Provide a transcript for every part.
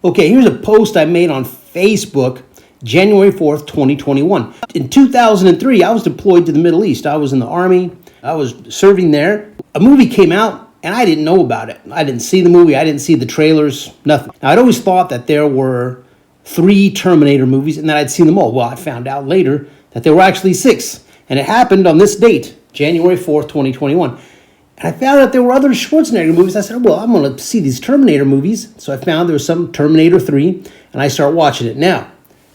Okay, here's a post I made on Facebook, January 4th, 2021. In 2003, I was deployed to the Middle East. I was in the Army. I was serving there. A movie came out, and I didn't know about it. I didn't see the movie. I didn't see the trailers, nothing. Now, I'd always thought that there were 3 Terminator movies and that I'd seen them all. Well, I found out later that there were actually 6. And it happened on this date, January 4th, 2021. And I found out there were other Schwarzenegger movies. I said, well, I'm going to see these Terminator movies. So I found there was some Terminator 3, and I started watching it. Now,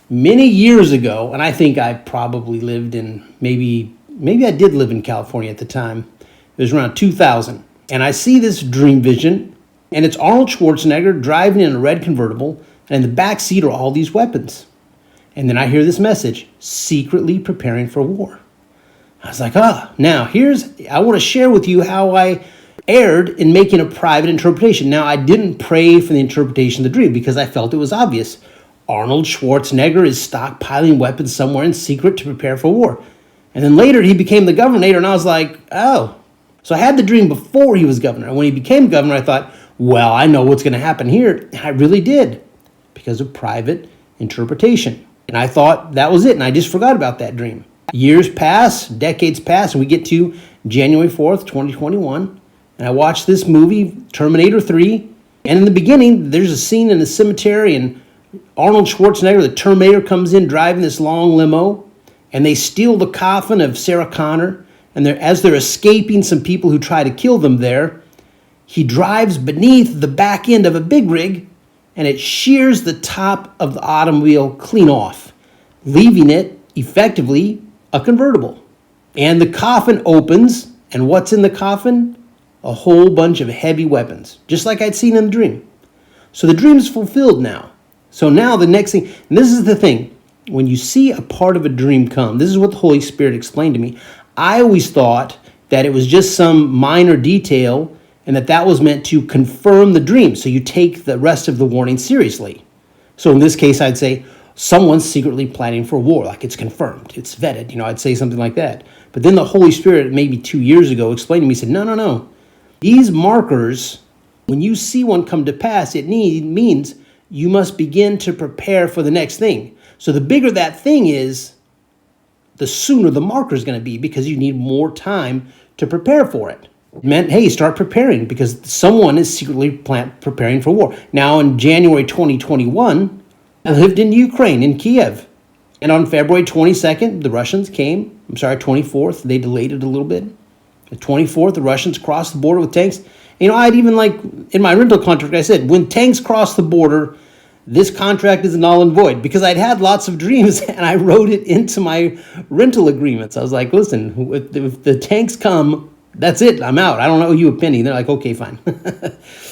many years ago, and I think I probably lived in, maybe I did live in California at the time. It was around 2000. And I see this dream vision, and it's Arnold Schwarzenegger driving in a red convertible, and in the back seat are all these weapons. And then I hear this message, secretly preparing for war. I was like, now I want to share with you how I erred in making a private interpretation. Now, I didn't pray for the interpretation of the dream because I felt it was obvious. Arnold Schwarzenegger is stockpiling weapons somewhere in secret to prepare for war. And then later he became the Governator, and I was like, oh. So I had the dream before he was governor. And when he became governor, I thought, well, I know what's going to happen here. And I really did because of private interpretation. And I thought that was it, and I just forgot about that dream. Years pass, decades pass, and we get to January 4th, 2021, and I watched this movie, Terminator 3, and in the beginning, there's a scene in a cemetery, and Arnold Schwarzenegger, the Terminator, comes in driving this long limo, and they steal the coffin of Sarah Connor, and as they're escaping some people who try to kill them there, he drives beneath the back end of a big rig, and it shears the top of the automobile clean off, leaving it effectively a convertible. And the coffin opens, and what's in the coffin? A whole bunch of heavy weapons, just like I'd seen in the dream. So the dream is fulfilled now. So now the next thing, and this is the thing, when you see a part of a dream come, this is what the Holy Spirit explained to me. I always thought that it was just some minor detail and that was meant to confirm the dream. So you take the rest of the warning seriously. So in this case, I'd say, someone's secretly planning for war, like it's confirmed, it's vetted, I'd say something like that. But then the Holy Spirit, maybe 2 years ago, explained to me, said, no. These markers, when you see one come to pass, it means you must begin to prepare for the next thing. So the bigger that thing is, the sooner the marker is going to be because you need more time to prepare for it. It meant, hey, start preparing because someone is secretly preparing for war. Now in January 2021, I lived in Ukraine, in Kiev. And on February 22nd, the Russians came. 24th, they delayed it a little bit. The 24th, the Russians crossed the border with tanks. I'd even in my rental contract, I said, when tanks cross the border, this contract is null and void. Because I'd had lots of dreams and I wrote it into my rental agreements. I was like, listen, if the tanks come, that's it, I'm out. I don't owe you a penny. They're like, okay, fine.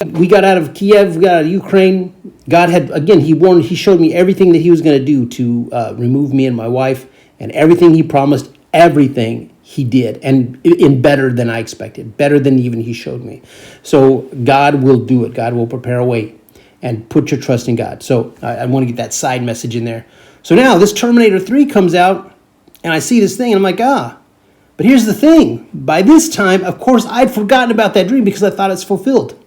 We got out of Kiev, we got out of Ukraine. God had, again, he showed me everything that he was going to do to remove me and my wife, and everything he promised, everything he did, and in better than I expected, better than even he showed me. So God will do it. God will prepare a way, and put your trust in God. So I want to get that side message in there. So now this Terminator 3 comes out, and I see this thing, and I'm like, But here's the thing. By this time, of course, I'd forgotten about that dream because I thought it's fulfilled.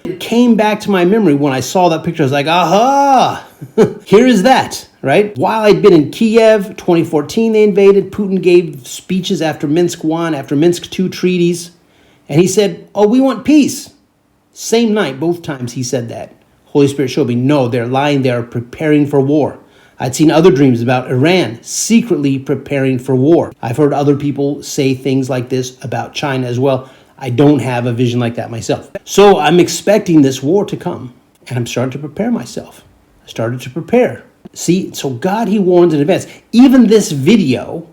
It came back to my memory when I saw that picture. I was like, aha, here is that, right? While I'd been in Kiev, 2014 they invaded. Putin gave speeches after Minsk 1, after Minsk 2 treaties. And he said, we want peace. Same night, both times he said that. Holy Spirit showed me, no, they're lying. They're preparing for war. I'd seen other dreams about Iran secretly preparing for war. I've heard other people say things like this about China as well. I don't have a vision like that myself. So I'm expecting this war to come, and I'm starting to prepare myself. I started to prepare. See, so God, he warns in advance. Even this video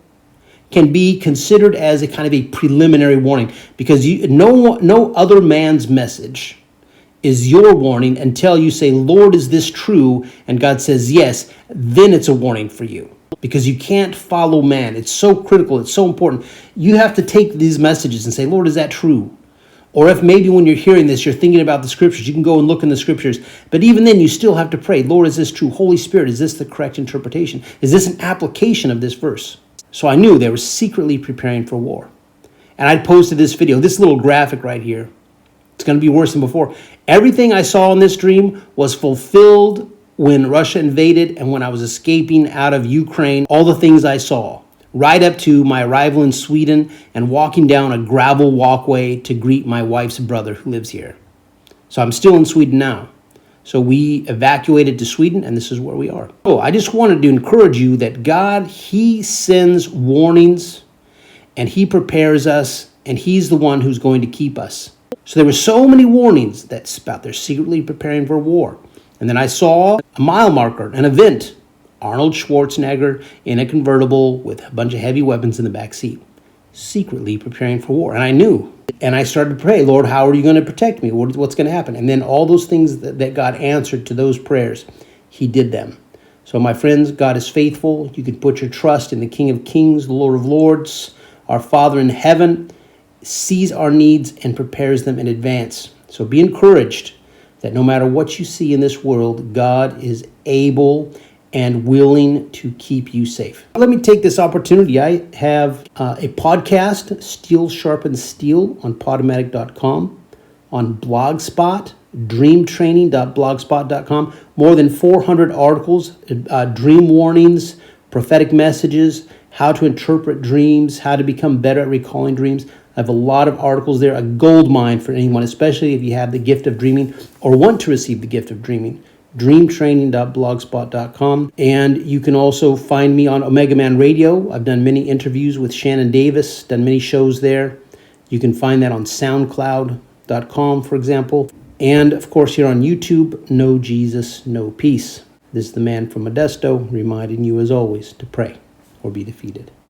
can be considered as a kind of a preliminary warning because no other man's message is your warning until you say, Lord, is this true? And God says, yes, then it's a warning for you. Because you can't follow man. It's so critical. It's so important. You have to take these messages and say, Lord, is that true? Or if maybe when you're hearing this, you're thinking about the scriptures, you can go and look in the scriptures. But even then, you still have to pray, Lord, is this true? Holy Spirit, is this the correct interpretation? Is this an application of this verse? So I knew they were secretly preparing for war. And I posted this video, this little graphic right here. It's going to be worse than before. Everything I saw in this dream was fulfilled when Russia invaded and when I was escaping out of Ukraine, all the things I saw, right up to my arrival in Sweden and walking down a gravel walkway to greet my wife's brother who lives here. So I'm still in Sweden now. So we evacuated to Sweden, and this is where we are. So I just wanted to encourage you that God, He sends warnings, and He prepares us, and He's the one who's going to keep us. So there were so many warnings that's about they're secretly preparing for war. And then I saw a mile marker, an event, Arnold Scharzenegger in a convertible with a bunch of heavy weapons in the back seat, secretly preparing for war. And I knew. And I started to pray, Lord, how are you going to protect me? What's going to happen? And then all those things that God answered to those prayers, He did them. So my friends, God is faithful. You can put your trust in the King of Kings, the Lord of Lords. Our Father in heaven sees our needs and prepares them in advance. So be encouraged that no matter what you see in this world, God is able and willing to keep you safe. Let me take this opportunity. I have a podcast, Steel Sharpens Steel, on Podomatic.com, on Blogspot, dreamtraining.blogspot.com. More than 400 articles, dream warnings, prophetic messages, how to interpret dreams, how to become better at recalling dreams. I have a lot of articles there, a gold mine for anyone, especially if you have the gift of dreaming or want to receive the gift of dreaming. Dreamtraining.blogspot.com. And you can also find me on Omega Man Radio. I've done many interviews with Shannon Davis, done many shows there. You can find that on SoundCloud.com, for example. And of course, here on YouTube, No Jesus, No Peace. This is the man from Modesto, reminding you as always to pray or be defeated.